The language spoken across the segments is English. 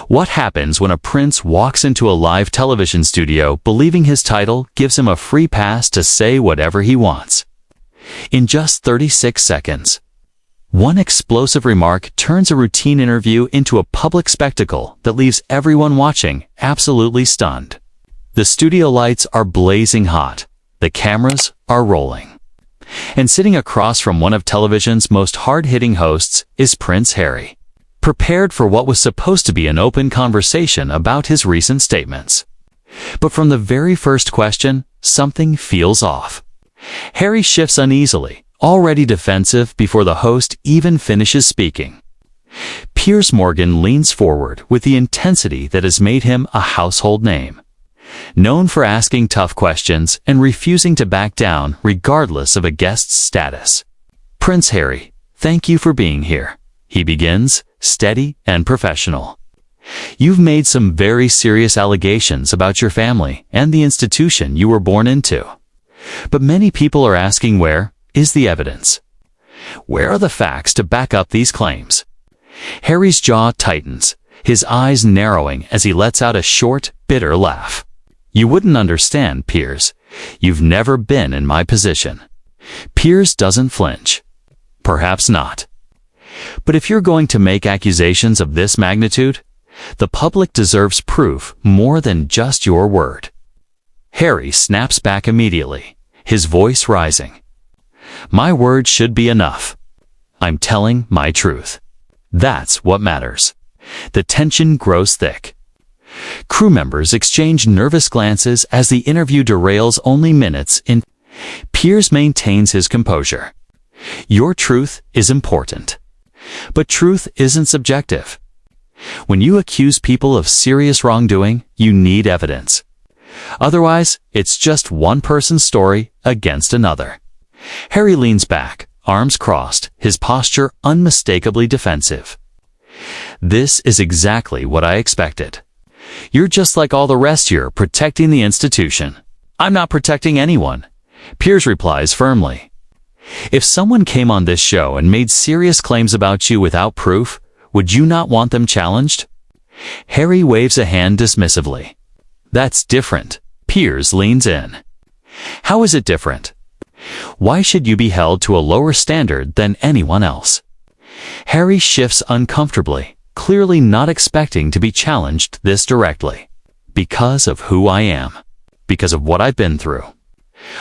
What happens when a prince walks into a live television studio believing his title gives him a free pass to say whatever he wants? In just 36 seconds, one explosive remark turns a routine interview into a public spectacle that leaves everyone watching absolutely stunned. The studio lights are blazing hot. The cameras are rolling. And sitting across from one of television's most hard-hitting hosts is Prince Harry, prepared for what was supposed to be an open conversation about his recent statements. But from the very first question, something feels off. Harry shifts uneasily, already defensive before the host even finishes speaking. Piers Morgan leans forward with the intensity that has made him a household name, known for asking tough questions and refusing to back down regardless of a guest's status. "Prince Harry, thank you for being here," he begins, steady and professional. "You've made some very serious allegations about your family and the institution you were born into. But many people are asking, where is the evidence? Where are the facts to back up these claims?" Harry's jaw tightens, his eyes narrowing as he lets out a short, bitter laugh. "You wouldn't understand, Piers. You've never been in my position." Piers doesn't flinch. "Perhaps not. But if you're going to make accusations of this magnitude, the public deserves proof more than just your word." Harry snaps back immediately, his voice rising. "My word should be enough. I'm telling my truth. That's what matters." The tension grows thick. Crew members exchange nervous glances as the interview derails only minutes in. Piers maintains his composure. "Your truth is important. But truth isn't subjective. When you accuse people of serious wrongdoing, you need evidence. Otherwise, it's just one person's story against another." Harry leans back, arms crossed, his posture unmistakably defensive. "This is exactly what I expected. You're just like all the rest here, protecting the institution." "I'm not protecting anyone," Piers replies firmly. "If someone came on this show and made serious claims about you without proof, would you not want them challenged?" Harry waves a hand dismissively. "That's different." Piers leans in. "How is it different? Why should you be held to a lower standard than anyone else?" Harry shifts uncomfortably, clearly not expecting to be challenged this directly. "Because of who I am. Because of what I've been through.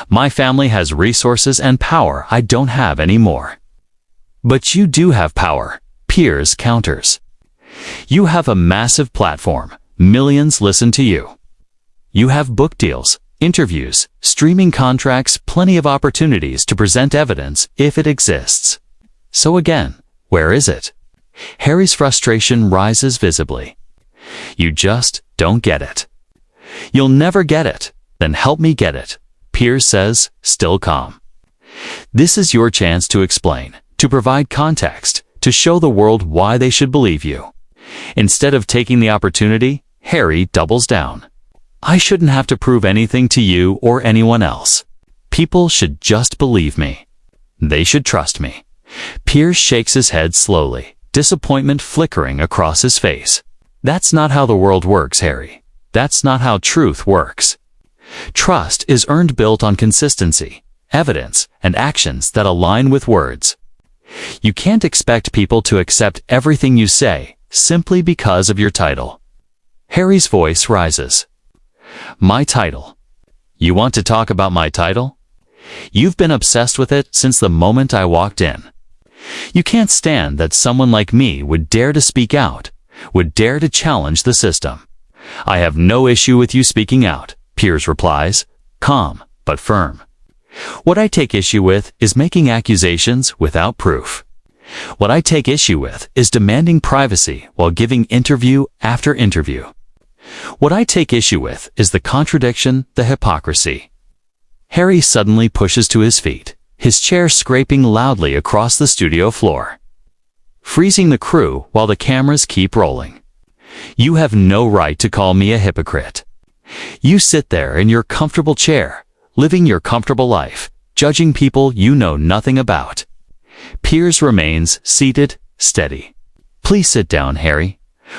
My family has resources and power I don't have anymore." "But you do have power," Piers counters. "You have a massive platform. Millions listen to you. You have book deals, interviews, streaming contracts, plenty of opportunities to present evidence if it exists. So again, where is it?" Harry's frustration rises visibly. "You just don't get it." "You'll never get it. Then help me get it," Piers says, still calm. "This is your chance to explain, to provide context, to show the world why they should believe you." Instead of taking the opportunity, Harry doubles down. "I shouldn't have to prove anything to you or anyone else. People should just believe me. They should trust me." Piers shakes his head slowly, disappointment flickering across his face. "That's not how the world works, Harry. That's not how truth works. Trust is earned built on consistency, evidence, and actions that align with words. You can't expect people to accept everything you say simply because of your title." Harry's voice rises. "My title? You want to talk about my title? You've been obsessed with it since the moment I walked in. You can't stand that someone like me would dare to speak out, would dare to challenge the system." "I have no issue with you speaking out," Piers replies, calm but firm. "What I take issue with is making accusations without proof. What I take issue with is demanding privacy while giving interview after interview. What I take issue with is the contradiction, the hypocrisy." Harry suddenly pushes to his feet, his chair scraping loudly across the studio floor, freezing the crew while the cameras keep rolling. "You have no right to call me a hypocrite. You sit there in your comfortable chair, living your comfortable life, judging people you know nothing about." Piers remains seated, steady. "Please sit down, Harry.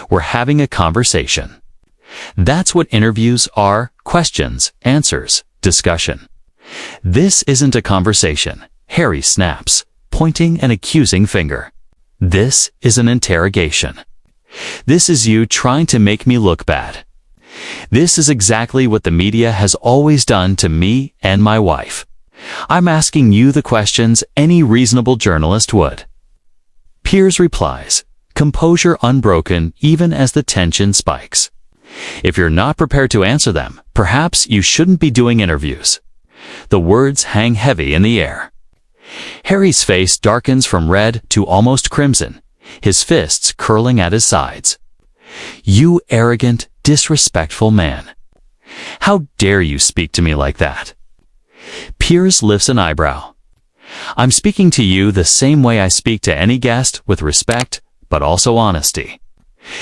We're having a conversation. That's what interviews are: questions, answers, discussion. This isn't a conversation, Harry snaps, pointing an accusing finger. This is an interrogation. This is you trying to make me look bad. This is exactly what the media has always done to me and my wife. I'm asking you the questions any reasonable journalist would. Piers replies, composure unbroken even as the tension spikes. If you're not prepared to answer them, perhaps you shouldn't be doing interviews. The words hang heavy in the air. Harry's face darkens from red to almost crimson, his fists curling at his sides. You arrogant, disrespectful man. How dare you speak to me like that? Piers lifts an eyebrow. I'm speaking to you the same way I speak to any guest, with respect, but also honesty.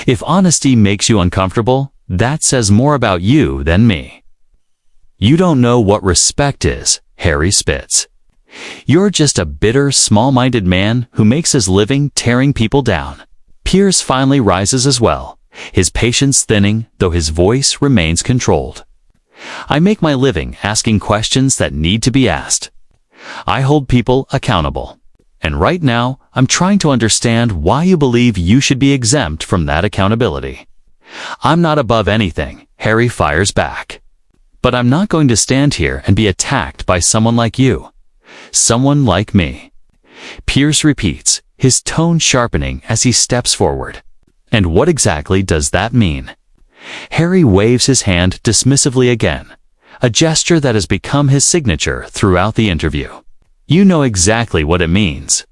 If honesty makes you uncomfortable, that says more about you than me. You don't know what respect is, Harry spits. You're just a bitter, small-minded man who makes his living tearing people down. Piers finally rises as well, his patience thinning, though his voice remains controlled. I make my living asking questions that need to be asked. I hold people accountable. And right now, I'm trying to understand why you believe you should be exempt from that accountability. I'm not above anything, Harry fires back. But I'm not going to stand here and be attacked by someone like you. Someone like me. Piers repeats, his tone sharpening as he steps forward. And what exactly does that mean? Harry waves his hand dismissively again, a gesture that has become his signature throughout the interview. You know exactly what it means.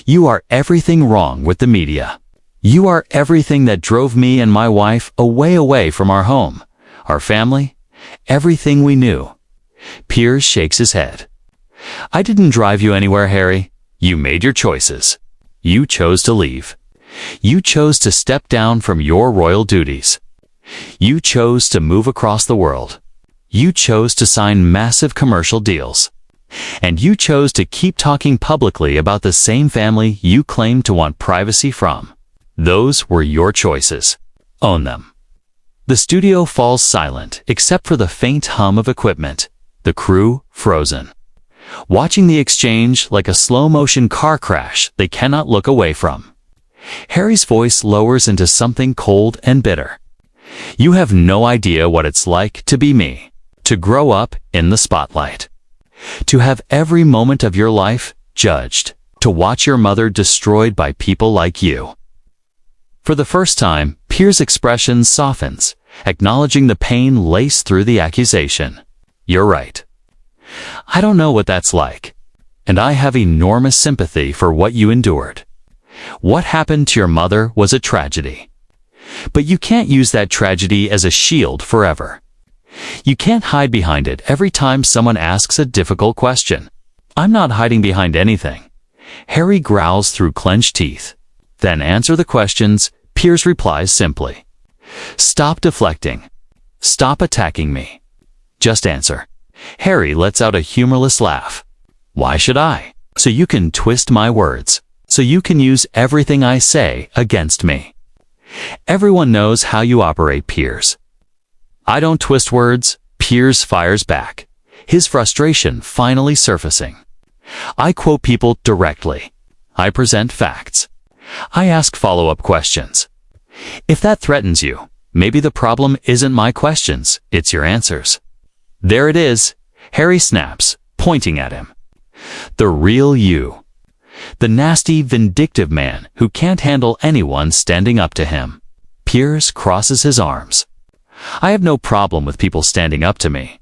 You are everything wrong with the media. You are everything that drove me and my wife away from our home, our family, everything we knew. Piers shakes his head. I didn't drive you anywhere, Harry. You made your choices. You chose to leave. You chose to step down from your royal duties. You chose to move across the world. You chose to sign massive commercial deals. And you chose to keep talking publicly about the same family you claim to want privacy from. Those were your choices. Own them. The studio falls silent except for the faint hum of equipment, the crew frozen. Watching the exchange like a slow-motion car crash they cannot look away from. Harry's voice lowers into something cold and bitter. You have no idea what it's like to be me, to grow up in the spotlight, to have every moment of your life judged, to watch your mother destroyed by people like you. For the first time, Piers' expression softens, acknowledging the pain laced through the accusation. You're right. I don't know what that's like, and I have enormous sympathy for what you endured. What happened to your mother was a tragedy. But you can't use that tragedy as a shield forever. You can't hide behind it every time someone asks a difficult question. I'm not hiding behind anything. Harry growls through clenched teeth. Then answer the questions. Piers replies simply. Stop deflecting. Stop attacking me. Just answer. Harry lets out a humorless laugh. Why should I? So you can twist my words. So you can use everything I say against me. Everyone knows how you operate, Piers. I don't twist words, Piers fires back, his frustration finally surfacing. I quote people directly. I present facts. I ask follow-up questions. If that threatens you, maybe the problem isn't my questions, it's your answers. There it is, Harry snaps, pointing at him. The real you. The nasty, vindictive man who can't handle anyone standing up to him. Piers crosses his arms. I have no problem with people standing up to me.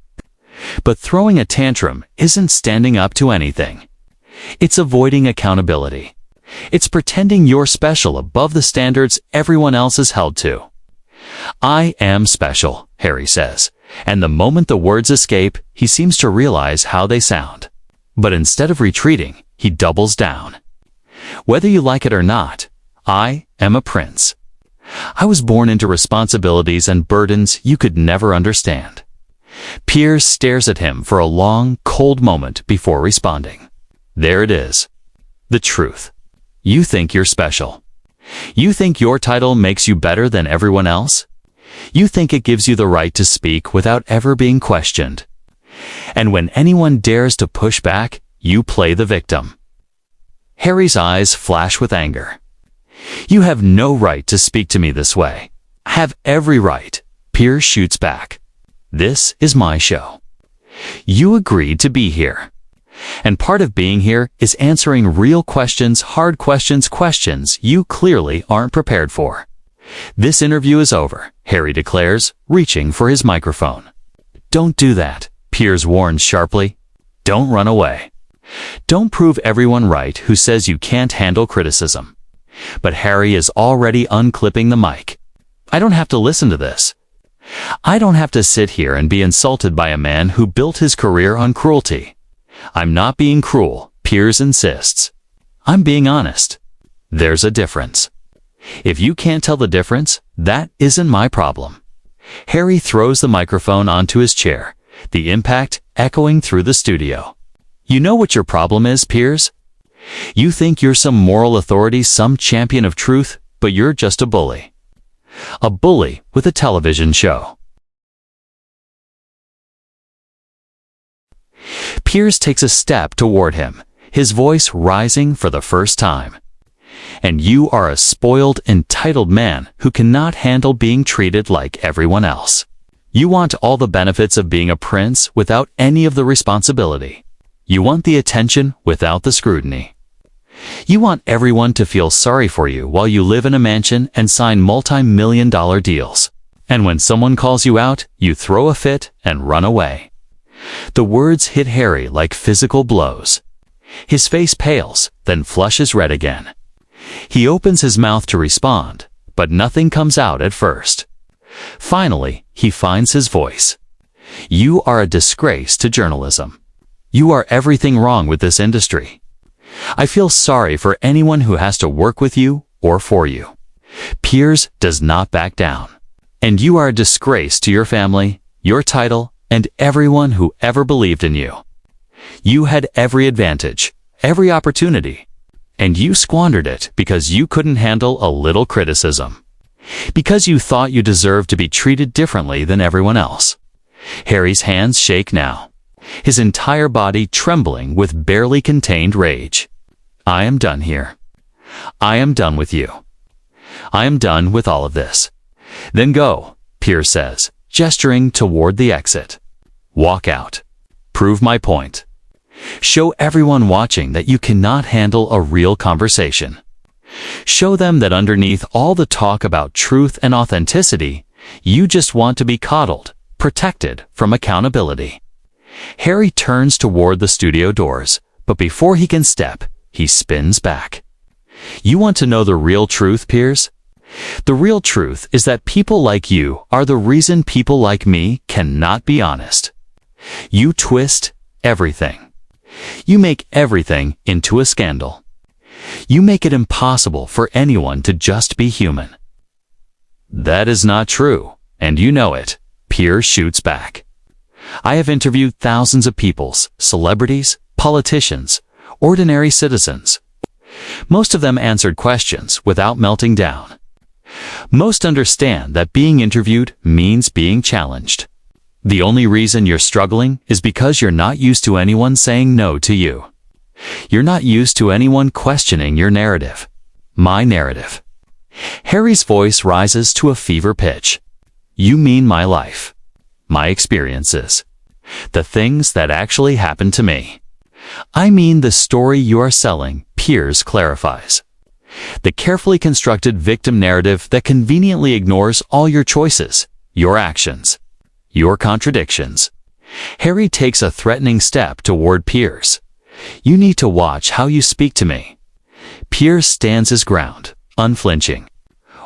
But throwing a tantrum isn't standing up to anything. It's avoiding accountability. It's pretending you're special above the standards everyone else is held to. I am special, Harry says, and the moment the words escape, he seems to realize how they sound. But instead of retreating, he doubles down. Whether you like it or not, I am a prince. I was born into responsibilities and burdens you could never understand. Piers stares at him for a long, cold moment before responding. There it is. The truth. You think you're special. You think your title makes you better than everyone else? You think it gives you the right to speak without ever being questioned. And when anyone dares to push back, you play the victim. Harry's eyes flash with anger. You have no right to speak to me this way. I have every right. Piers shoots back. This is my show. You agreed to be here. And part of being here is answering real questions, hard questions, questions you clearly aren't prepared for. This interview is over, Harry declares, reaching for his microphone. Don't do that, Piers warns sharply. Don't run away. Don't prove everyone right who says you can't handle criticism. But Harry is already unclipping the mic. I don't have to listen to this. I don't have to sit here and be insulted by a man who built his career on cruelty. I'm not being cruel, Piers insists. I'm being honest. There's a difference. If you can't tell the difference, that isn't my problem. Harry throws the microphone onto his chair, the impact echoing through the studio. You know what your problem is, Piers? You think you're some moral authority, some champion of truth, but you're just a bully. A bully with a television show. Piers takes a step toward him, his voice rising for the first time. And you are a spoiled, entitled man who cannot handle being treated like everyone else. You want all the benefits of being a prince without any of the responsibility. You want the attention without the scrutiny. You want everyone to feel sorry for you while you live in a mansion and sign multi-million-dollar deals. And when someone calls you out, you throw a fit and run away. The words hit Harry like physical blows. His face pales, then flushes red again. He opens his mouth to respond, but nothing comes out at first. Finally, he finds his voice. You are a disgrace to journalism. You are everything wrong with this industry. I feel sorry for anyone who has to work with you or for you. Piers does not back down. And you are a disgrace to your family, your title, and everyone who ever believed in you. You had every advantage, every opportunity, and you squandered it because you couldn't handle a little criticism. Because you thought you deserved to be treated differently than everyone else. Harry's hands shake now, his entire body trembling with barely contained rage. I am done here. I am done with you. I am done with all of this. Then go, Piers says, gesturing toward the exit. Walk out. Prove my point. Show everyone watching that you cannot handle a real conversation. Show them that underneath all the talk about truth and authenticity, you just want to be coddled, protected from accountability. Harry turns toward the studio doors, but before he can step, he spins back. You want to know the real truth, Piers? The real truth is that people like you are the reason people like me cannot be honest. You twist everything. You make everything into a scandal. You make it impossible for anyone to just be human. That is not true, and you know it, Piers shoots back. I have interviewed thousands of people, celebrities, politicians, ordinary citizens. Most of them answered questions without melting down. Most understand that being interviewed means being challenged. The only reason you're struggling is because you're not used to anyone saying no to you. You're not used to anyone questioning your narrative. My narrative. Harry's voice rises to a fever pitch. You mean my life. My experiences. The things that actually happened to me. I mean the story you are selling, Piers clarifies. The carefully constructed victim narrative that conveniently ignores all your choices, your actions, your contradictions. Harry takes a threatening step toward Piers. You need to watch how you speak to me. Piers stands his ground, unflinching.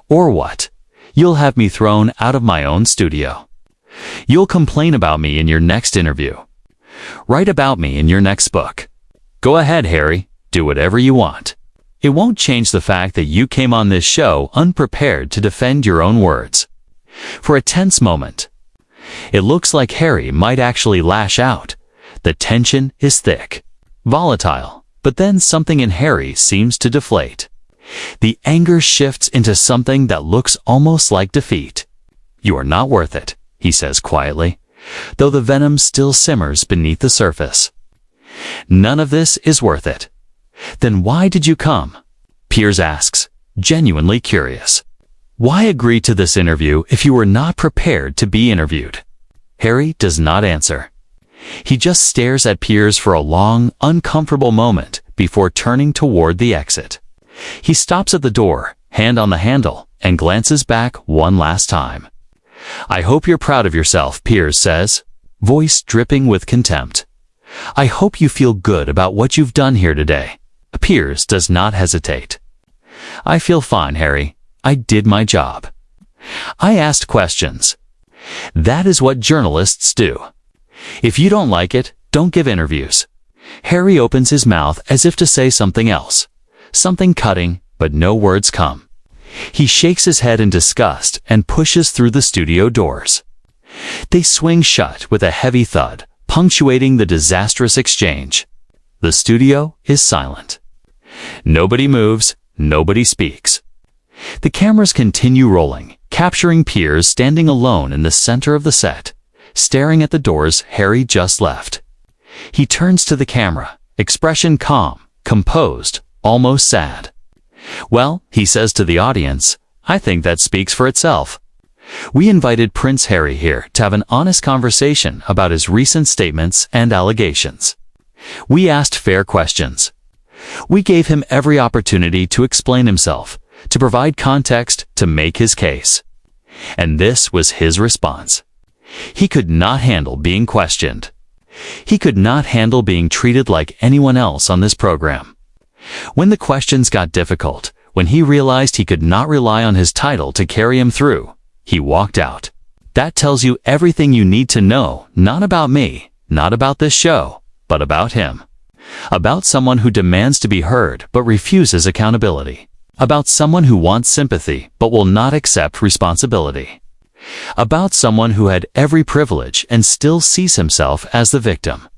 Or what? You'll have me thrown out of my own studio. You'll complain about me in your next interview. Write about me in your next book. Go ahead, Harry. Do whatever you want. It won't change the fact that you came on this show unprepared to defend your own words. For a tense moment, it looks like Harry might actually lash out. The tension is thick, volatile, but then something in Harry seems to deflate. The anger shifts into something that looks almost like defeat. "You are not worth it," he says quietly, though the venom still simmers beneath the surface. "None of this is worth it." "Then why did you come?" Piers asks, genuinely curious. "Why agree to this interview if you were not prepared to be interviewed?" Harry does not answer. He just stares at Piers for a long, uncomfortable moment before turning toward the exit. He stops at the door, hand on the handle, and glances back one last time. "I hope you're proud of yourself," Piers says, voice dripping with contempt. "I hope you feel good about what you've done here today." Piers does not hesitate. "I feel fine, Harry. I did my job. I asked questions. That is what journalists do. If you don't like it, don't give interviews." Harry opens his mouth as if to say something else, something cutting, but no words come. He shakes his head in disgust and pushes through the studio doors. They swing shut with a heavy thud, punctuating the disastrous exchange. The studio is silent. Nobody moves, nobody speaks. The cameras continue rolling, capturing Piers standing alone in the center of the set, staring at the doors Harry just left. He turns to the camera, expression calm, composed, almost sad. "Well," he says to the audience, "I think that speaks for itself. We invited Prince Harry here to have an honest conversation about his recent statements and allegations. We asked fair questions. We gave him every opportunity to explain himself, to provide context, to make his case. And this was his response. He could not handle being questioned. He could not handle being treated like anyone else on this program. When the questions got difficult, when he realized he could not rely on his title to carry him through, he walked out. That tells you everything you need to know, not about me, not about this show, but about him. About someone who demands to be heard but refuses accountability. About someone who wants sympathy but will not accept responsibility. About someone who had every privilege and still sees himself as the victim."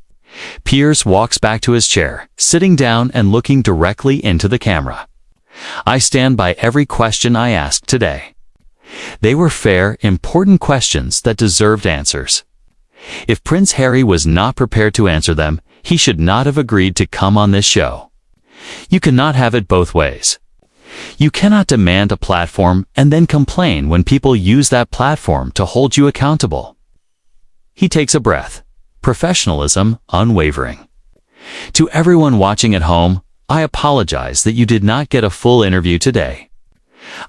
Piers walks back to his chair, sitting down and looking directly into the camera. "I stand by every question I asked today. They were fair, important questions that deserved answers. If Prince Harry was not prepared to answer them, he should not have agreed to come on this show. You cannot have it both ways. You cannot demand a platform and then complain when people use that platform to hold you accountable." He takes a breath, professionalism unwavering. "To everyone watching at home, I apologize that you did not get a full interview today.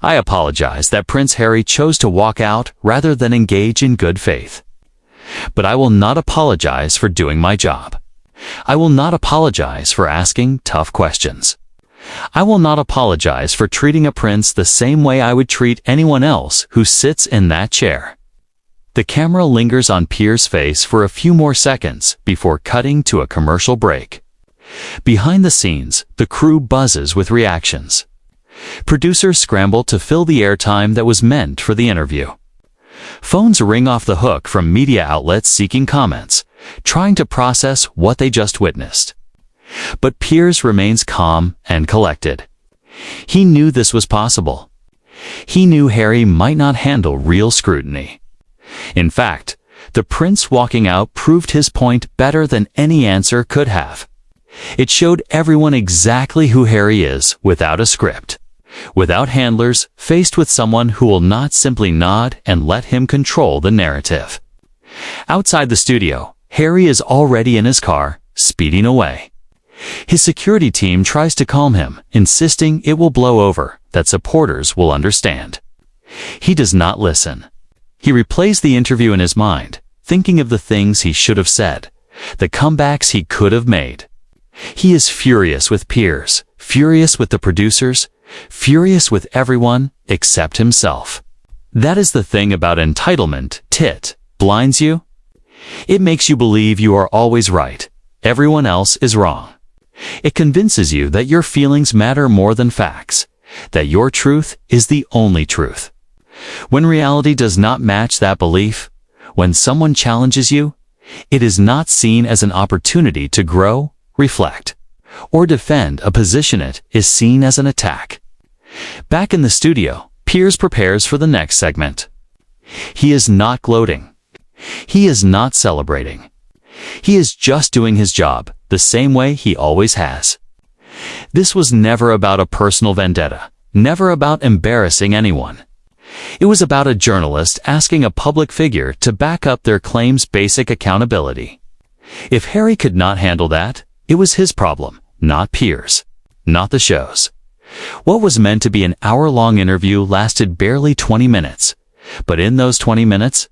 I apologize that Prince Harry chose to walk out rather than engage in good faith. But I will not apologize for doing my job. I will not apologize for asking tough questions. I will not apologize for treating a prince the same way I would treat anyone else who sits in that chair." The camera lingers on Piers' face for a few more seconds before cutting to a commercial break. Behind the scenes, the crew buzzes with reactions. Producers scramble to fill the airtime that was meant for the interview. Phones ring off the hook from media outlets seeking comments, trying to process what they just witnessed. But Piers remains calm and collected. He knew this was possible. He knew Harry might not handle real scrutiny. In fact, the prince walking out proved his point better than any answer could have. It showed everyone exactly who Harry is without a script, without handlers, faced with someone who will not simply nod and let him control the narrative. Outside the studio, Harry is already in his car, speeding away. His security team tries to calm him, insisting it will blow over, that supporters will understand. He does not listen. He replays the interview in his mind, thinking of the things he should have said, the comebacks he could have made. He is furious with Piers, furious with the producers, furious with everyone except himself. That is the thing about entitlement, tit, blinds you. It makes you believe you are always right, everyone else is wrong. It convinces you that your feelings matter more than facts, that your truth is the only truth. When reality does not match that belief, when someone challenges you, it is not seen as an opportunity to grow, reflect, or defend a position. It is seen as an attack. Back in the studio, Piers prepares for the next segment. He is not gloating. He is not celebrating. He is just doing his job, the same way he always has. This was never about a personal vendetta, never about embarrassing anyone. It was about a journalist asking a public figure to back up their claims' basic accountability. If Harry could not handle that, it was his problem, not Piers, not the show's. What was meant to be an hour-long interview lasted barely 20 minutes. But in those 20 minutes,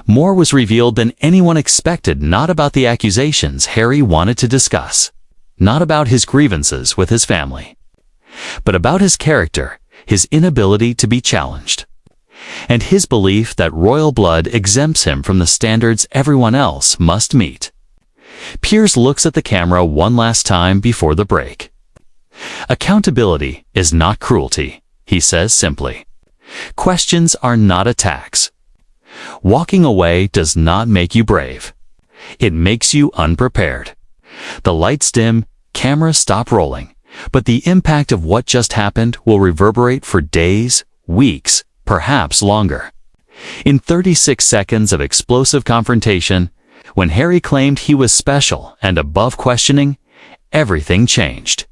more was revealed than anyone expected, not about the accusations Harry wanted to discuss, not about his grievances with his family, but about his character, his inability to be challenged, and his belief that royal blood exempts him from the standards everyone else must meet. Piers looks at the camera one last time before the break. Accountability is not cruelty, he says simply. Questions are not attacks. Walking away does not make you brave. It makes you unprepared. The lights dim, cameras stop rolling, but the impact of what just happened will reverberate for days, weeks, perhaps longer. In 36 seconds of explosive confrontation, when Harry claimed he was special and above questioning, everything changed.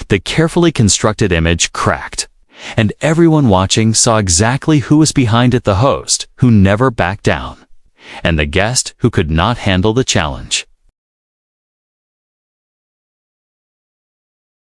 The carefully constructed image cracked, and everyone watching saw exactly who was behind it: the host, who never backed down, and the guest who could not handle the challenge.